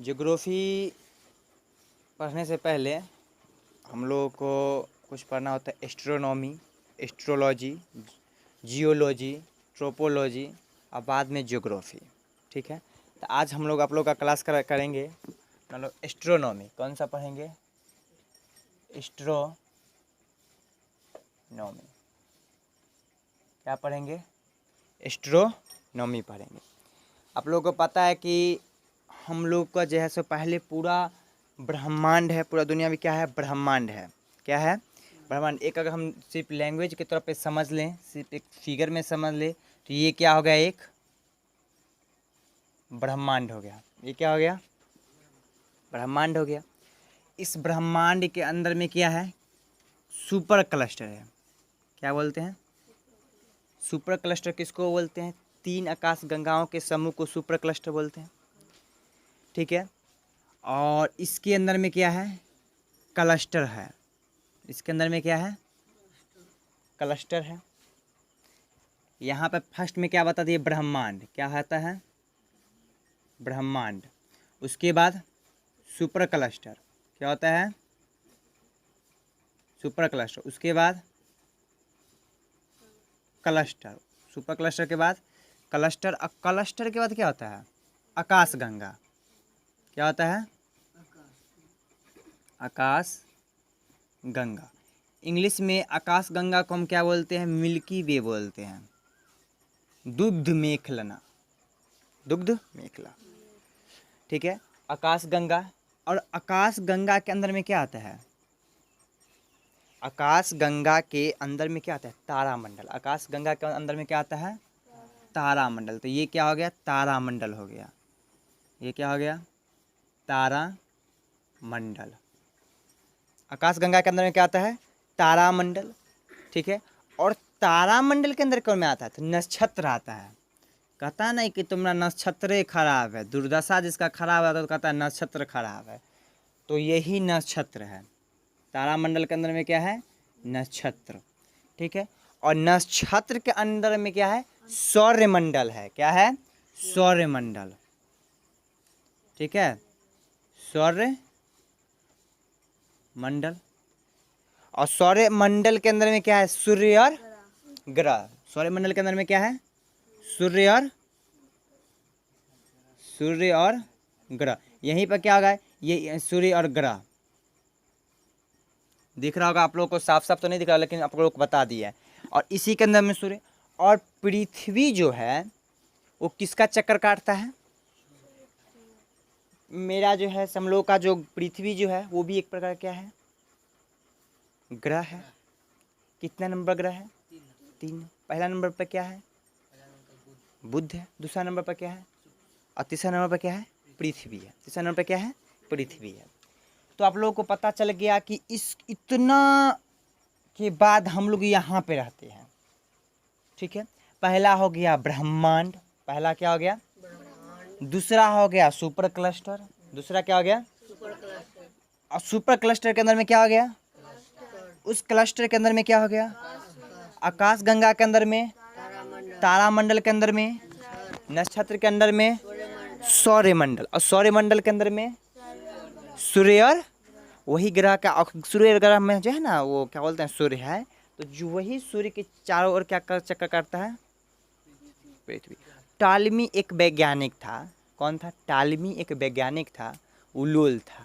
Geography पढ़ने से पहले हम लोगों को कुछ पढ़ना होता है एस्ट्रोनॉमी, एस्ट्रोलॉजी, जियोलॉजी, ट्रोपोलॉजी और बाद में ज्योग्राफी। ठीक है, तो आज हम लोग आप लोग का क्लास करेंगे मतलब एस्ट्रोनॉमी। कौन सा पढ़ेंगे? एस्ट्रोनॉमी। क्या पढ़ेंगे? एस्ट्रोनॉमी पढ़ेंगे। आप लोगों को पता है कि हम लोग का जो है सो पहले पूरा ब्रह्मांड है, पूरा दुनिया में क्या है? ब्रह्मांड है। क्या है? ब्रह्मांड। एक अगर हम सिर्फ लैंग्वेज के तौर पे समझ लें, सिर्फ एक फिगर में समझ लें, तो ये क्या हो गया? एक ब्रह्मांड हो गया। ये क्या हो गया? ब्रह्मांड हो गया। इस ब्रह्मांड के अंदर में क्या है? सुपर क्लस्टर है। क्या बोलते हैं? सुपर क्लस्टर किसको बोलते हैं? 3 आकाश गंगाओं के समूह को सुपर क्लस्टर बोलते हैं। ठीक है, और इसके अंदर में क्या है? क्लस्टर है। इसके अंदर में क्या है? क्लस्टर है। यहाँ पे फर्स्ट में क्या बता दिए? ब्रह्मांड। क्या होता है? ब्रह्मांड। उसके बाद सुपर क्लस्टर। क्या होता है? Super cluster. उसके बाद क्लस्टर। सुपर क्लस्टर के बाद क्लस्टर। और क्लस्टर के बाद क्या होता है? आकाश गंगा। क्या होता है? आकाश गंगा। इंग्लिश में आकाश गंगा को हम क्या बोलते हैं? मिल्की वे बोलते हैं। दुग्ध मेखलना, दुग्ध मेखला। ठीक है, आकाश गंगा। और आकाश गंगा के अंदर में क्या आता है? आकाश गंगा के अंदर में क्या आता है? तारामंडल। आकाश गंगा के अंदर में क्या आता है? तारामंडल। तो ये क्या हो गया? तारामंडल हो गया। ये क्या हो गया? तारामंडल। आकाश गंगा के अंदर में क्या आता है? तारामंडल। ठीक है, और तारामंडल के अंदर कौन में आता है? तो नक्षत्र आता है। कहता नहीं कि तुम्हारा नक्षत्र खराब है, दुर्दशा जिसका खराब है तो कहता है नक्षत्र खराब है। तो यही नक्षत्र है। तारामंडल के अंदर में क्या है? नक्षत्र। ठीक है, और नक्षत्र के अंदर में क्या है? सौरमंडल है। क्या है? सौरमंडल। ठीक है, सौरमंडल। और सौरमंडल के अंदर में क्या है? सूर्य और ग्रह। सौरमंडल के अंदर में क्या है? सूर्य और ग्रह। यहीं पर क्या होगा? ये सूर्य और ग्रह दिख रहा होगा आप लोगों को। साफ साफ तो नहीं दिख रहा, लेकिन आप लोगों को बता दिया है। और इसी के अंदर में सूर्य और पृथ्वी जो है वो किसका चक्कर काटता है? मेरा जो है हम लोग का जो पृथ्वी जो है वो भी एक प्रकार क्या है? ग्रह है। कितना नंबर ग्रह है? 3। पहला नंबर पर क्या है? बुध है। दूसरा नंबर पर क्या है? और तीसरा नंबर पर क्या है? पृथ्वी है। तीसरा नंबर पर क्या है? पृथ्वी है। तो आप लोगों को पता चल गया कि इस इतना के बाद हम लोग यहाँ पे रहते हैं। ठीक है, पहला हो गया ब्रह्मांड। पहला क्या हो गया? दूसरा हो गया सुपर क्लस्टर। दूसरा क्या हो गया? और सुपर क्लस्टर के अंदर में क्या हो गया? उस क्लस्टर के अंदर में क्या हो गया? आकाश गंगा के अंदर में, तारामंडल के अंदर में, नक्षत्र के अंदर में सौरमंडल, और सौरमंडल के अंदर में सूर्य और वही ग्रह का। सूर्य ग्रह में जो है ना वो क्या बोलते हैं? सूर्य है। तो जो वही सूर्य के चारों ओर क्या चक्कर काटता है? पृथ्वी। टालमी एक वैज्ञानिक था। कौन था? टालमी एक वैज्ञानिक था। वो लोल था।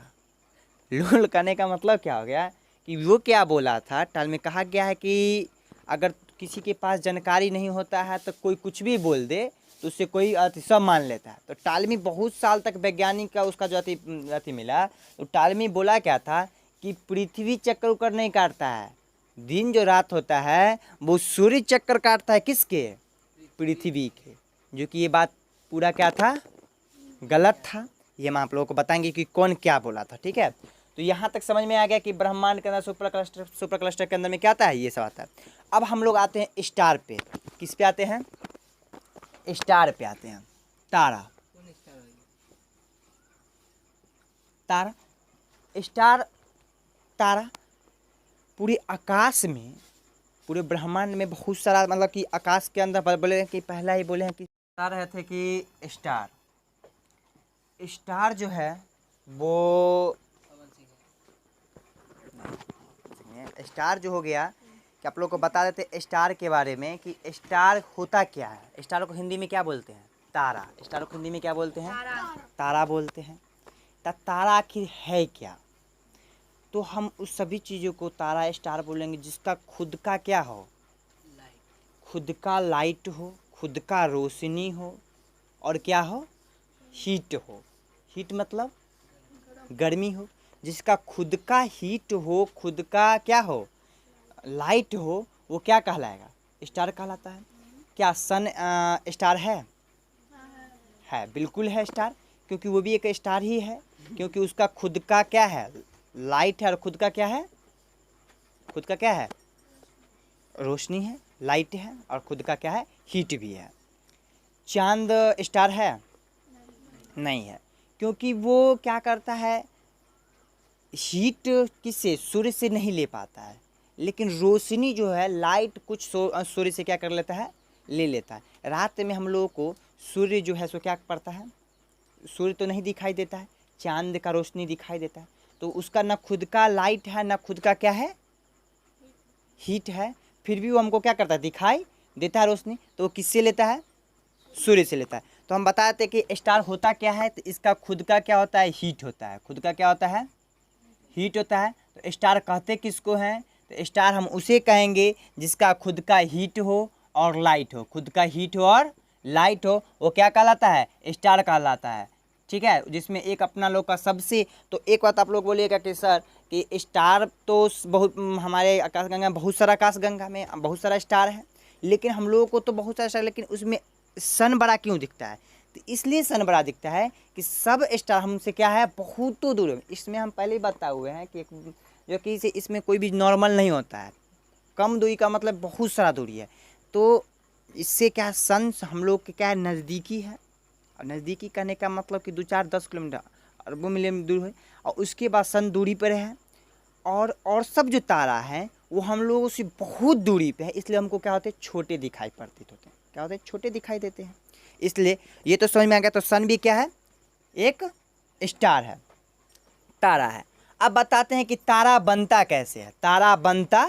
लोल करने का मतलब क्या हो गया कि वो क्या बोला था? टालमी कहा गया है कि अगर किसी के पास जानकारी नहीं होता है तो कोई कुछ भी बोल दे तो उससे कोई अति सब मान लेता है। तो टालमी बहुत साल तक वैज्ञानिक का उसका जो अति मिला। तो टालमी बोला क्या था कि पृथ्वी चक्कर उक्कर नहीं काटता है। दिन जो रात होता है वो सूर्य चक्कर काटता है। किसके? पृथ्वी के। जो कि ये बात पूरा क्या था? गलत था। ये हम आप लोगों को बताएंगे कि कौन क्या बोला था। ठीक है, तो यहाँ तक समझ में आ गया कि ब्रह्मांड के अंदर सुपर क्लस्टर के अंदर में क्या आता है? ये सब आता है। अब हम लोग आते हैं स्टार पे। किस पे आते हैं? स्टार पे आते हैं। तारा। तारा, स्टार, तारा पूरे आकाश में, पूरे ब्रह्मांड में बहुत सारा, मतलब कि आकाश के अंदर बोले कि पहला ही बोले हैं कि बता रहे थे कि स्टार जो है वो स्टार जो हो गया कि आप लोग को बता देते स्टार के बारे में कि स्टार होता क्या है। स्टार को हिंदी में क्या बोलते हैं? तारा। स्टार को हिंदी में क्या बोलते हैं? तारा बोलते हैं। तारा आखिर है क्या? तो हम उस सभी चीज़ों को तारा स्टार बोलेंगे जिसका खुद का क्या हो, खुद का लाइट हो, खुद का रोशनी हो, और क्या हो, हीट हो। हीट मतलब गर्मी हो। जिसका खुद का हीट हो, खुद का क्या हो, लाइट हो, वो क्या कहलाएगा? स्टार कहलाता है। क्या सन स्टार है? है, बिल्कुल है स्टार, क्योंकि वो भी एक स्टार ही है, क्योंकि उसका खुद का क्या है, लाइट है, और खुद का क्या है, खुद का क्या है, रोशनी है, लाइट है, और खुद का क्या है, हीट भी है। चांद स्टार है? नहीं है, क्योंकि वो क्या करता है, हीट किससे, सूर्य से नहीं ले पाता है, लेकिन रोशनी जो है, लाइट कुछ सूर्य से क्या कर लेता है, ले लेता है। रात में हम लोगों को सूर्य जो है सो क्या पड़ता है, सूर्य तो नहीं दिखाई देता है, चांद का रोशनी दिखाई देता है। तो उसका ना खुद का लाइट है, ना खुद का क्या है, हीट है, फिर भी वो हमको क्या करता है, दिखाई देता है रोशनी। तो वो किससे लेता है, सूर्य से लेता है। तो हम बताते कि स्टार होता क्या है, तो इसका खुद का क्या होता है, हीट होता है। खुद का क्या होता है, हीट होता है। तो स्टार कहते किसको हैं, तो स्टार हम उसे कहेंगे जिसका खुद का हीट हो और लाइट हो। खुद का हीट हो और लाइट हो, वो क्या कहलाता है, स्टार कहलाता है। ठीक है, जिसमें एक अपना लोग का सबसे, तो एक बात आप लोग बोलिएगा कि सर कि स्टार तो बहुत हमारे आकाशगंगा में बहुत सारा, आकाशगंगा में बहुत सारा स्टार है, लेकिन हम लोगों को तो बहुत सारा स्टार, लेकिन उसमें सन बड़ा क्यों दिखता है? तो इसलिए सन बड़ा दिखता है कि सब स्टार हमसे क्या है, बहुत दूर है। इसमें हम पहले ही बताए हुए हैं कि जो कि इसमें कोई भी नॉर्मल नहीं होता है। कम दूरी का मतलब बहुत सारा दूरी है। तो इससे क्या, सन हम लोग के क्या है, नज़दीकी है। और नज़दीकी कहने का मतलब कि 2-4-10 किलोमीटर, अरबों मिलियन दूर है। और उसके बाद सन दूरी पर है। और सब जो तारा है वो हम लोगों से बहुत दूरी पे है, इसलिए हमको क्या होते हैं, छोटे दिखाई प्रतीत होते हैं। क्या होते हैं, छोटे दिखाई देते हैं। इसलिए ये तो समझ में आ गया। तो सन भी क्या है, एक स्टार है, तारा है। अब बताते हैं कि तारा बनता कैसे है। तारा बनता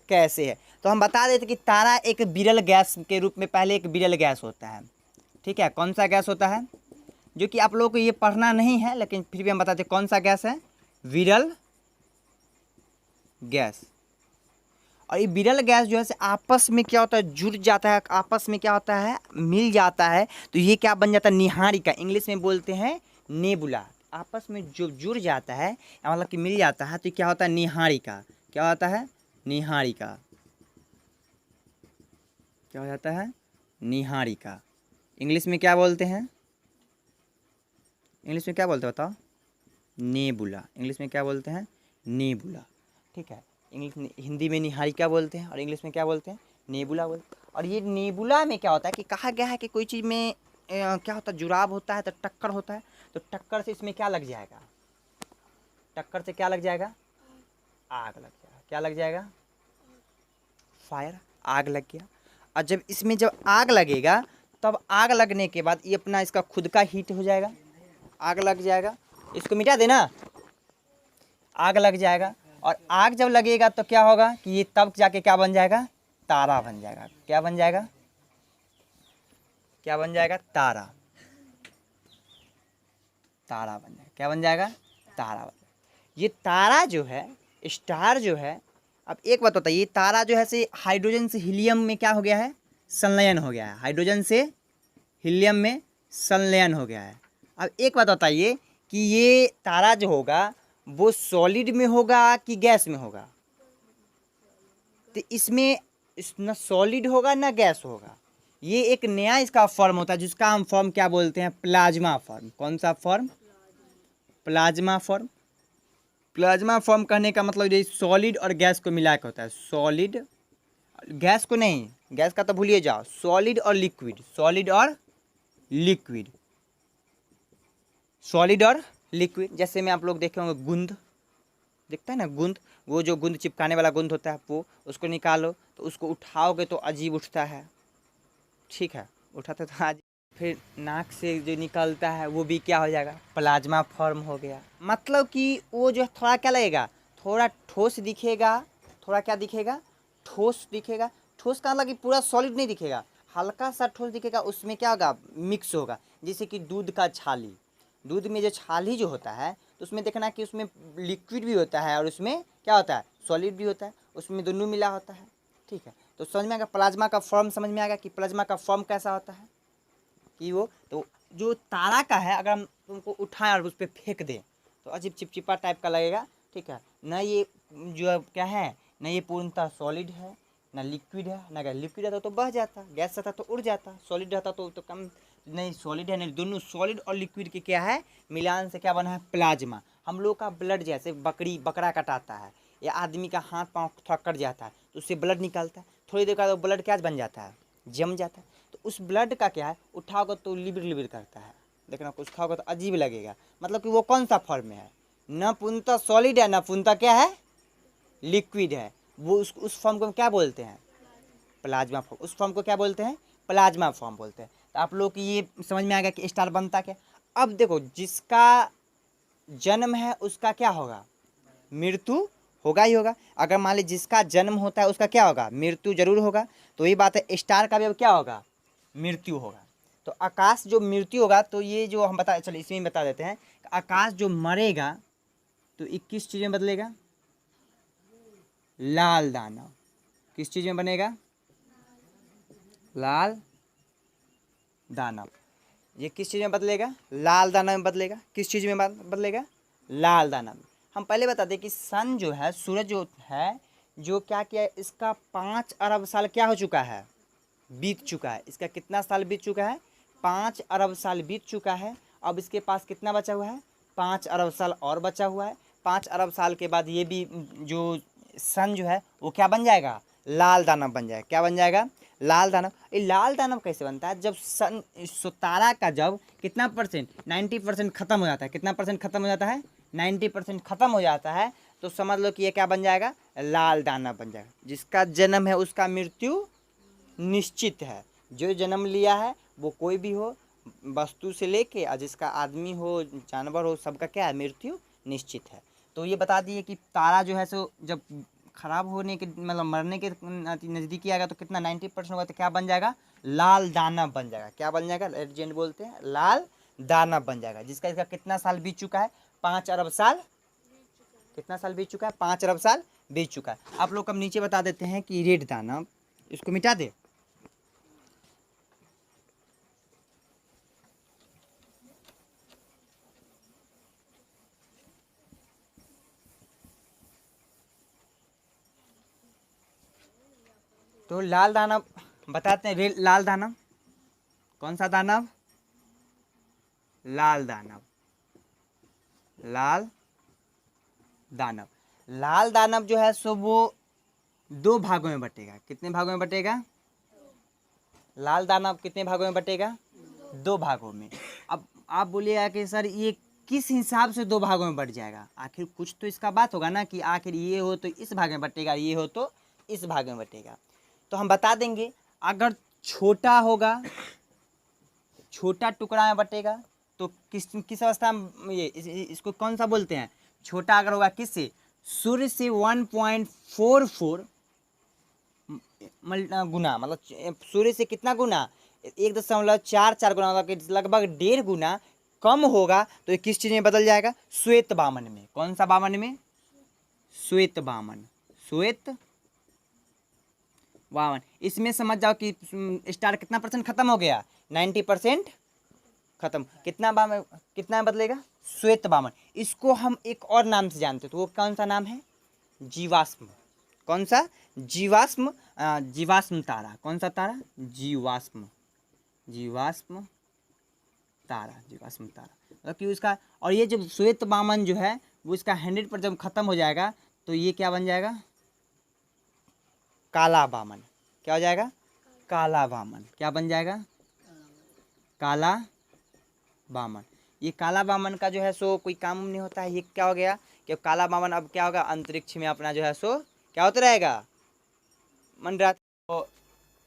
कैसे है, तो हम बता देते कि तारा एक विरल गैस के रूप में, पहले एक विरल गैस होता है। ठीक है, कौन सा गैस होता है, जो कि आप लोगों को ये पढ़ना नहीं है, लेकिन फिर भी हम बताते हैं कौन सा गैस है, विरल गैस। और ये विरल गैस जो है से आपस में क्या होता है, जुड़ जाता है, आपस में क्या होता है, मिल जाता है। तो ये क्या बन जाता है, निहारिका। इंग्लिश में बोलते हैं नेबुला। आपस में जो जुड़ जाता है, मतलब कि मिल जाता है, तो क्या होता है, निहारिका। क्या होता है, निहारिका। क्या हो जाता है, निहारिका। इंग्लिश में क्या बोलते हैं, इंग्लिश में क्या बोलते हैं बताओ, नेबुला। इंग्लिश में क्या बोलते हैं, नेबुला। ठीक है, इंग्लिश में, हिंदी में निहारिका बोलते हैं, और इंग्लिश में क्या बोलते हैं, नेबुला बोलते हैं। और ये नेबुला में क्या होता है कि कहा गया है कि कोई चीज़ में क्या होता है, जुड़ाव होता है, तो टक्कर होता है। तो टक्कर से इसमें क्या लग जाएगा, टक्कर से क्या लग जाएगा, आग लग जाएगा। क्या लग जाएगा, फायर, आग लग गया। और जब इसमें जब आग लगेगा, तब आग लगने के बाद ये अपना इसका खुद का हीट हो जाएगा, आग लग जाएगा। इसको मिटा देना, आग लग जाएगा। और आग जब लगेगा तो क्या होगा कि ये तब जाके क्या बन जाएगा, तारा बन जाएगा। क्या बन जाएगा, क्या बन जाएगा, तारा। तारा बन जाएगा। क्या बन जाएगा, तारा बन जाएगा। ये तारा जो है, स्टार जो है, अब एक बात बताइए, तारा जो है से हाइड्रोजन से हीलियम में क्या हो गया है, संलयन हो गया है। हाइड्रोजन से हीलियम में संलयन हो गया है। अब एक बात बताइए कि ये तारा जो होगा वो सॉलिड में होगा कि गैस में होगा? तो इसमें ना सॉलिड होगा ना गैस होगा। ये एक नया इसका फॉर्म होता है, जिसका हम फॉर्म क्या बोलते हैं, प्लाज्मा फॉर्म। कौन सा form, plasma form. Plasma form कहने का मतलब ये सॉलिड और गैस को मिला के होता है। सॉलिड, गैस को नहीं, गैस का तो भूलिए जाओ, सॉलिड और लिक्विड, सॉलिड और लिक्विड, सॉलिड और लिक्विड। जैसे में आप लोग देखे होंगे गुंद, दिखता है ना गुंद, वो जो गुंद चिपकाने वाला गुंद होता है, वो उसको निकालो तो उसको उठाओगे तो अजीब उठता है। ठीक है, उठाते तो आज फिर नाक से जो निकलता है वो भी क्या हो जाएगा, प्लाज्मा फॉर्म हो गया। मतलब कि वो जो थोड़ा क्या लगेगा, थोड़ा ठोस दिखेगा, थोड़ा क्या दिखेगा, ठोस दिखेगा। ठोस का मतलब कि पूरा सॉलिड नहीं दिखेगा, हल्का सा ठोस दिखेगा। उसमें क्या होगा, मिक्स होगा। जैसे कि दूध का छाली, दूध में जो छाली जो होता है तो उसमें देखना कि उसमें लिक्विड भी होता है और उसमें क्या होता है, सॉलिड भी होता है, उसमें दोनों मिला होता है। ठीक है, तो समझ में आ गया प्लाज्मा का फॉर्म, समझ में आ गया कि प्लाज्मा का फॉर्म कैसा होता है। कि वो तो जो तारा का है, अगर हम उनको उठाएं और उस पर फेंक दें तो अजीब चिपचिपा टाइप का लगेगा। ठीक है, न ये जो क्या है, न ये पूर्णतः सॉलिड है, ना लिक्विड है। ना अगर लिक्विड रहता तो बह जाता, गैस रहता तो उड़ जाता, सॉलिड रहता तो कम। नहीं सॉलिड है, नहीं, दोनों सॉलिड और लिक्विड के क्या है, मिलान से क्या बना है, प्लाज्मा। हम लोग का ब्लड जैसे बकरा कटाता है या आदमी का हाथ पाँव थोड़ा कट जाता है तो उससे ब्लड निकलता है, थोड़ी देर बाद ब्लड क्या बन जाता है, जम जाता है। तो उस ब्लड का क्या है, उठाओगे तो लिबिर लिबिर करता है, देखना कुछ खाओगे तो अजीब लगेगा। मतलब कि वो कौन सा फॉर्म में है, न पूर्णतः सॉलिड है, न पूर्णतः क्या है, लिक्विड है। वो उस फॉर्म को क्या बोलते हैं, प्लाज्मा फॉर्म। उस फॉर्म को क्या बोलते हैं, प्लाज्मा फॉर्म बोलते हैं। तो आप लोग की ये समझ में आ गया कि स्टार बनता क्या। अब देखो, जिसका जन्म है उसका क्या होगा, मृत्यु होगा ही होगा। अगर मान लीजिए जिसका जन्म होता है उसका क्या होगा, मृत्यु जरूर होगा। तो ये बात है, स्टार का भी अब क्या होगा, मृत्यु होगा। तो आकाश जो मृत्यु होगा, तो ये जो हम बता, चलिए इसमें बता देते हैं, आकाश जो मरेगा तो 21 चीज़ में बदलेगा, लाल दानव किस चीज़ में बनेगा, लाल दानव। ये किस चीज़ में बदलेगा, लाल दानव में बदलेगा। किस चीज़ में बदलेगा, लाल दानव में। हम पहले बता दें कि सन जो है, सूरज जो है, जो क्या किया है, इसका 5 अरब साल क्या हो चुका है, बीत चुका है। इसका कितना साल बीत चुका है, 5 अरब साल बीत चुका है। अब इसके पास कितना बचा हुआ है, 5 अरब साल और बचा हुआ है। 5 अरब साल के बाद ये भी जो सन जो है वो क्या बन जाएगा, लाल दानव बन जाएगा। क्या बन जाएगा, लाल दानव। ये लाल दानव कैसे बनता है, जब सन तारा का जब कितना परसेंट, 90% खत्म हो जाता है। कितना परसेंट खत्म हो जाता है, 90% खत्म हो जाता है। तो समझ लो कि ये क्या बन जाएगा, लाल दानव बन जाएगा। जिसका जन्म है उसका मृत्यु निश्चित है। जो जन्म लिया है वो कोई भी हो, वस्तु से लेके, और जिसका आदमी हो जानवर हो, सबका क्या है, मृत्यु निश्चित है। तो ये बता दिए कि तारा जो है सो जब खराब होने के मतलब मरने के नज़दीकी आएगा तो कितना 90% होगा, तो क्या बन जाएगा, लाल दानव बन जाएगा। क्या बन जाएगा, लेजेंड बोलते हैं, लाल दानव बन जाएगा। जिसका इसका कितना साल बीत चुका है, 5 अरब साल। कितना साल बीत चुका है, 5 अरब साल बीत चुका है। आप लोग अब नीचे बता देते हैं कि रेड दानव, इसको मिटा दे। तो लाल दानव बताते हैं, लाल दानव कौन सा दानव, लाल दानव, लाल दानव। लाल दानव जो है सो वो 2 भागों में बटेगा। कितने भागों में बटेगा, लाल दानव कितने भागों में बटेगा, 2 भागों में। अब आप बोलिएगा कि सर ये किस हिसाब से 2 भागों में बट जाएगा, आखिर कुछ तो इसका बात होगा ना, कि आखिर ये हो तो इस भाग में बटेगा, ये हो तो इस भाग में बटेगा। तो हम बता देंगे, अगर छोटा होगा, छोटा टुकड़ा में बटेगा तो किस अवस्था में, ये इसको कौन सा बोलते हैं, छोटा अगर होगा किससे, सूर्य से 1.44 गुना, मतलब सूर्य से कितना गुना, 1.44 गुना, मतलब लगभग 1.5 गुना कम होगा। तो ये किस चीज़ में बदल जाएगा, श्वेत वामन में। कौन सा वामन में, श्वेत वामन, श्वेत वामन। इसमें समझ जाओ कि स्टार कितना परसेंट खत्म हो गया, 90% खत्म। कितना बदलेगा, श्वेत वामन। इसको हम एक और नाम से जानते हैं, तो वो कौन सा नाम है, जीवाश्म। कौन सा, जीवाश्म, जीवाश्म तारा। कौन सा तारा, जीवाश्म, जीवाश्म तारा, जीवाश्म तारा। मतलब कि उसका, और ये जब श्वेत वामन जो है वो इसका 100% जब खत्म हो जाएगा तो ये क्या बन जाएगा, काला वामन। क्या हो जाएगा, काला वामन। क्या बन जाएगा, काला वामन। ये काला वामन का जो है सो कोई काम नहीं होता है। ये क्या हो गया कि काला वामन अब क्या होगा, अंतरिक्ष में अपना जो है सो क्या होता रहेगा, मंडराता, तो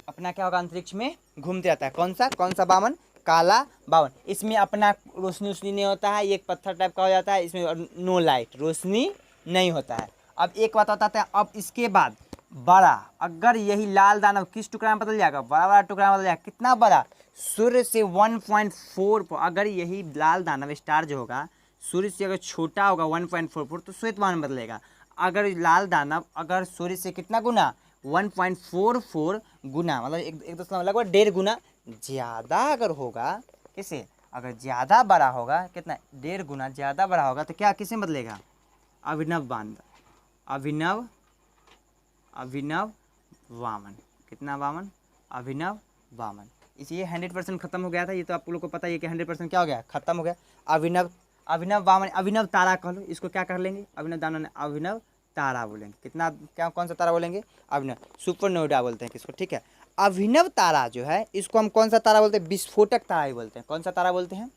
अपना क्या होगा, अंतरिक्ष में घूमते रहता है। कौन सा वामन, काला 52। इसमें अपना रोशनी उशनी नहीं होता है, ये एक पत्थर टाइप का हो जाता है, इसमें नो लाइट, रोशनी नहीं होता है। अब एक बात बताते हैं, अब इसके बाद बड़ा, अगर यही लाल दानव किस टुकड़ा में बदल जाएगा, बड़ा बड़ा टुकड़ा में बदल जाएगा। कितना बड़ा, सूर्य से 1.4। अगर यही लाल दानव स्टार जो होगा सूर्य से अगर छोटा होगा 1.44 तो श्वेतवान में बदलेगा। अगर लाल दानव अगर सूर्य से कितना गुना, 1.44 गुना, मतलब एक दूसरा लगभग 1.5 गुना ज़्यादा अगर होगा, किसे, अगर ज़्यादा बड़ा होगा, कितना, 1.5 गुना ज़्यादा बड़ा होगा तो क्या किसे बदलेगा, अभिनव बांध, अभिनव वामन। कितना वामन, अभिनव वामन। इसलिए 100% खत्म हो गया था। ये तो आप लोग को पता ही है कि 100% क्या हो गया, खत्म हो गया। अभिनव वामन, अभिनव तारा कह लो, इसको क्या कर लेंगे, अभिनव तारा बोलेंगे। कितना, क्या, कौन सा तारा बोलेंगे, अभिनव, सुपरनोवा बोलते हैं किसको, ठीक है। अभिनव तारा जो है इसको हम कौन सा तारा बोलते हैं, विस्फोटक तारा ही बोलते हैं। कौन सा तारा बोलते हैं,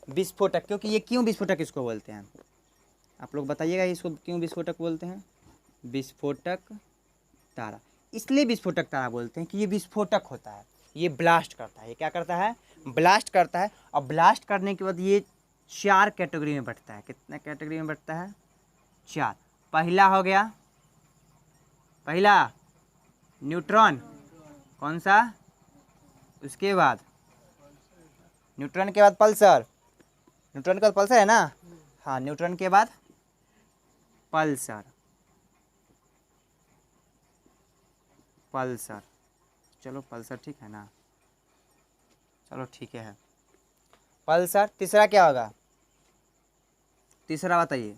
विस्फोटक। क्योंकि ये क्यों विस्फोटक इसको बोलते हैं, आप लोग बताइएगा इसको क्यों विस्फोटक बोलते हैं। विस्फोटक तारा इसलिए विस्फोटक तारा बोलते हैं कि ये विस्फोटक होता है, ये ब्लास्ट करता है। ये क्या करता है, ब्लास्ट करता है। और ब्लास्ट करने के बाद ये 4 कैटेगरी में बंटता है। कितना कैटेगरी में बंटता है, 4। पहला हो गया, पहला न्यूट्रॉन, कौन सा, उसके बाद न्यूट्रॉन के बाद पल्सर, न्यूट्रॉन के बाद पल्सर है ना, हाँ, न्यूट्रॉन के बाद पल्सर, पल्सर, चलो पल्सर ठीक है ना, चलो ठीक है पल्सर। तीसरा क्या होगा, तीसरा बताइए,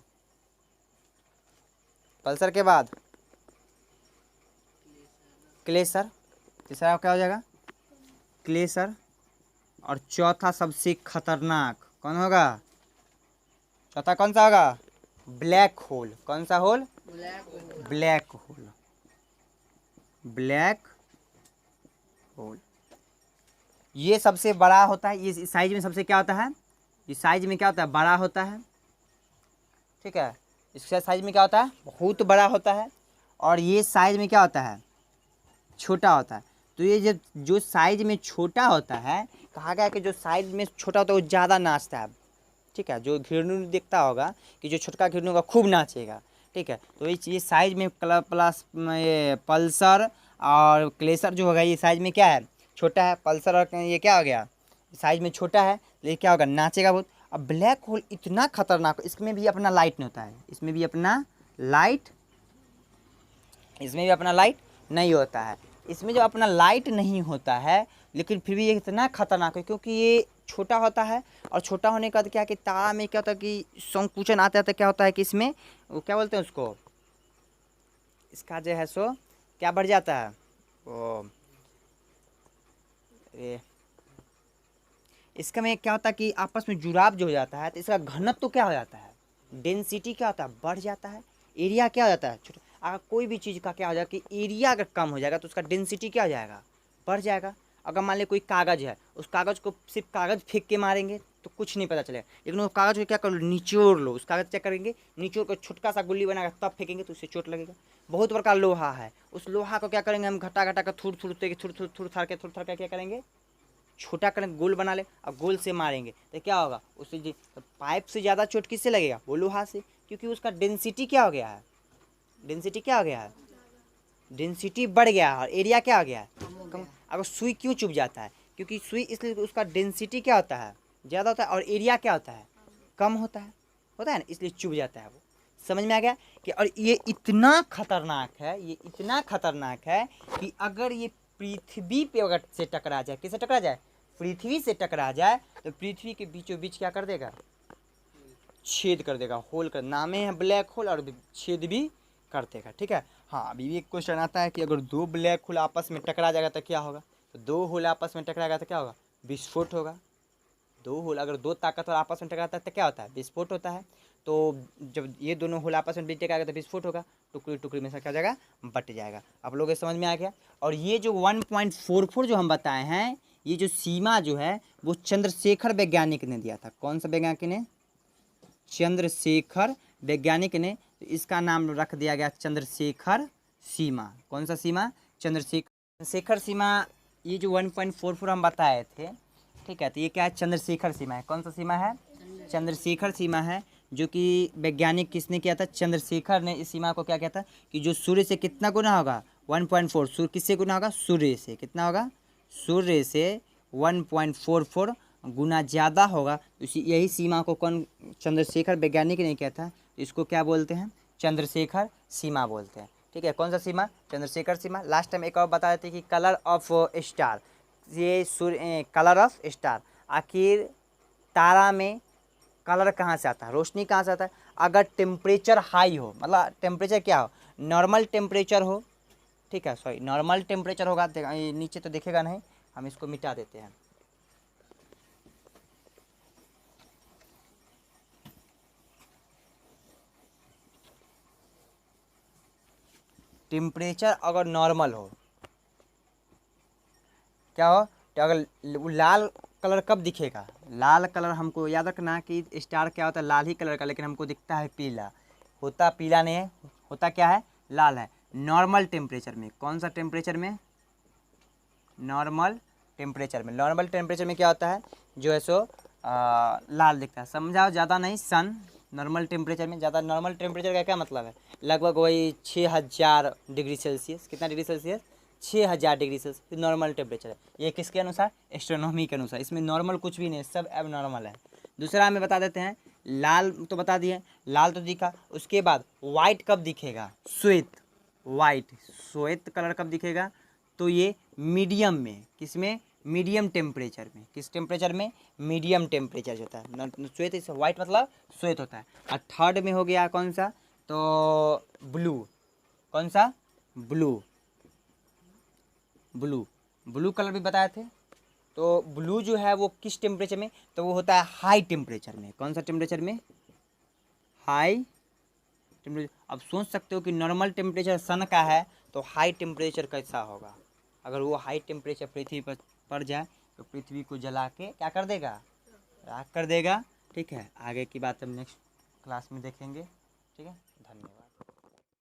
पल्सर के बाद क्लेसर, तीसरा क्या हो जाएगा, क्लेसर। और चौथा सबसे खतरनाक कौन होगा, चौथा कौन सा होगा, ब्लैक होल। कौन सा hole, black hole, black hole. ये सबसे बड़ा होता है, ये साइज में सबसे क्या होता है, ये साइज में क्या होता है, बड़ा होता है, ठीक है। इसका साइज में क्या होता है, बहुत बड़ा होता है। और ये साइज में क्या होता है, छोटा होता है। तो ये जो साइज में छोटा होता है, कहा गया कि जो साइज में छोटा होता है वो ज़्यादा नाचता है, ठीक है। जो घिरनू देखता होगा कि जो छोटका घिरनू होगा खूब नाचेगा, ठीक है। तो ये साइज में प्लस ये पल्सर और क्लेसर जो होगा ये साइज में क्या है, छोटा है। पल्सर और ये क्या हो गया, साइज में छोटा है, लेकिन क्या होगा, नाचेगा बहुत। अब ब्लैक होल इतना खतरनाक, इसमें भी अपना लाइट नहीं होता है, इसमें भी अपना लाइट, इसमें भी अपना लाइट नहीं होता है। इसमें जो अपना लाइट नहीं होता है, लेकिन फिर भी ये इतना खतरनाक है क्योंकि ये छोटा होता है। और छोटा होने का क्या है कि तारा में क्या होता है कि संकुचन आता है, क्या होता है कि इसमें वो क्या बोलते हैं उसको, इसका जो है सो क्या बढ़ जाता है, वो इसका में क्या होता है कि आपस में जुड़ाव जो हो जाता है, तो इसका घनत्व तो क्या हो जाता है, डेंसिटी क्या होता है, बढ़ जाता है। एरिया क्या हो जाता है, छोटा। अगर कोई भी चीज़ का क्या हो जाएगा कि एरिया अगर कम हो जाएगा तो उसका डेंसिटी क्या हो जाएगा, बढ़ जाएगा। अगर मान लीजिए कोई कागज़ है, उस कागज़ को सिर्फ कागज़ फेंक के मारेंगे तो कुछ नहीं पता चलेगा, लेकिन उस कागज़ को क्या कर लो, निचोड़ लो। उस कागज़ क्या करेंगे, निचोड़ कर छोटका सा गुल्ली बनाकर तब फेंकेंगे तो उससे चोट लगेगा। बहुत बड़ा लोहा है, उस लोहा को क्या करेंगे हम, घटा घटा कर थुड़ थुड़ के क्या करेंगे, छोटा करेंगे, गोल बना ले और गोल से मारेंगे तो क्या होगा, उससे तो पाइप से ज़्यादा चोट किससे लगेगा, वो लोहा से, क्योंकि उसका डेंसिटी क्या हो गया है, डेंसिटी क्या हो गया है, डेंसिटी बढ़ गया है और एरिया क्या हो गया है, कम। अगर सुई क्यों चुभ जाता है, क्योंकि सुई इसलिए उसका डेंसिटी क्या होता है, ज़्यादा होता है, और एरिया क्या होता है, कम होता है ना, इसलिए चुभ जाता है वो। समझ में आ गया कि, और ये इतना खतरनाक है, ये इतना खतरनाक है कि अगर ये पृथ्वी पे अगर से टकरा जाए, किससे टकरा जाए, पृथ्वी से टकरा जाए तो पृथ्वी के बीचों बीच क्या कर देगा, छेद कर देगा, होल कर, नामे है ब्लैक होल, और छेद भी कर देगा, ठीक है। हाँ, अभी भी एक क्वेश्चन आता है कि अगर 2 ब्लैक होल आपस में टकरा जाएगा तो क्या होगा, तो 2 होल आपस में टकराएगा तो क्या होगा, विस्फोट होगा। 2 होल अगर 2 ताकतवर आपस में टकराता है तो क्या होता है, विस्फोट होता है। तो जब ये दोनों होल आपस में टकराएगा तो विस्फोट होगा, टुकड़ी टुकड़ी में से क्या हो जाएगा, बट जाएगा। आप लोगों को समझ में आ गया। और ये जो 1.44 जो हम बताए हैं, ये जो सीमा जो है वो चंद्रशेखर वैज्ञानिक ने दिया था। कौन सा वैज्ञानिक ने, चंद्रशेखर वैज्ञानिक ने, तो इसका नाम रख दिया गया चंद्रशेखर सीमा। कौन सा सीमा, चंद्रशेखर सीमा। ये जो 1.44 हम बताए थे, ठीक है। तो ये क्या है, चंद्रशेखर सीमा है। कौन सा सीमा है, चंद्रशेखर सीमा है, जो कि वैज्ञानिक किसने किया था, चंद्रशेखर ने इस सीमा को क्या किया था कि जो सूर्य से कितना गुना होगा 1.4, सूर्य किससे गुना होगा, सूर्य से कितना होगा, सूर्य से 1.44 गुना ज़्यादा होगा। इसी यही सीमा को कौन, चंद्रशेखर वैज्ञानिक ने किया था। इसको क्या बोलते हैं, चंद्रशेखर सीमा बोलते हैं। ठीक है, कौन सा सीमा, चंद्रशेखर सीमा। लास्ट टाइम एक और बता रहे थे कि कलर ऑफ स्टार, ये सूर्य कलर ऑफ स्टार, आखिर तारा में कलर कहाँ से आता है, रोशनी कहाँ से आता है, अगर टेम्परेचर हाई हो, मतलब टेम्परेचर क्या हो, नॉर्मल टेम्परेचर हो, ठीक है, सॉरी नॉर्मल टेम्परेचर होगा, नीचे तो दिखेगा नहीं, हम इसको मिटा देते हैं। टेम्परेचर अगर नॉर्मल हो, क्या हो, तो अगर लाल कलर कब दिखेगा, लाल कलर हमको याद रखना कि स्टार क्या होता है, लाल ही कलर का, लेकिन हमको दिखता है पीला, होता पीला नहीं है, होता क्या है, लाल है। नॉर्मल टेम्परेचर में, कौन सा टेम्परेचर में, नॉर्मल टेम्परेचर में, नॉर्मल टेम्परेचर में क्या होता है, जो है सो लाल दिखता है, समझाओ, ज़्यादा नहीं, सन नॉर्मल टेम्परेचर में, ज़्यादा नॉर्मल टेम्परेचर का क्या मतलब है, लगभग वही 6000 डिग्री सेल्सियस, कितना degree Celsius, 6000 degree Celsius normal temperature है। ये किसके अनुसार, एस्ट्रोनॉमी के अनुसार, इसमें नॉर्मल कुछ भी नहीं, सब एब नॉर्मल है। दूसरा हमें बता देते हैं, लाल तो बता दिए, लाल तो दिखा, उसके बाद वाइट कब दिखेगा, श्वेत, वाइट श्वेत कलर कब दिखेगा, तो ये मीडियम में, किसमें, मीडियम टेम्परेचर में, किस टेम्परेचर में, मीडियम टेम्परेचर होता है, श्वेत इस वाइट मतलब श्वेत होता है। और थर्ड में हो गया कौन सा, तो ब्लू, कौन सा, ब्लू, ब्लू, ब्लू कलर भी बताए थे। तो ब्लू जो है वो किस टेम्परेचर में, तो वो होता है हाई टेम्परेचर में, कौन सा टेम्परेचर में, हाई टेम्परेचर। अब सोच सकते हो कि नॉर्मल टेम्परेचर सन का है, तो हाई टेम्परेचर कैसा होगा, अगर वो हाई टेम्परेचर पृथ्वी पर पड़ जाए तो पृथ्वी को जला के क्या कर देगा, राख कर देगा। ठीक है, आगे की बात हम नेक्स्ट क्लास में देखेंगे। ठीक है, धन्यवाद।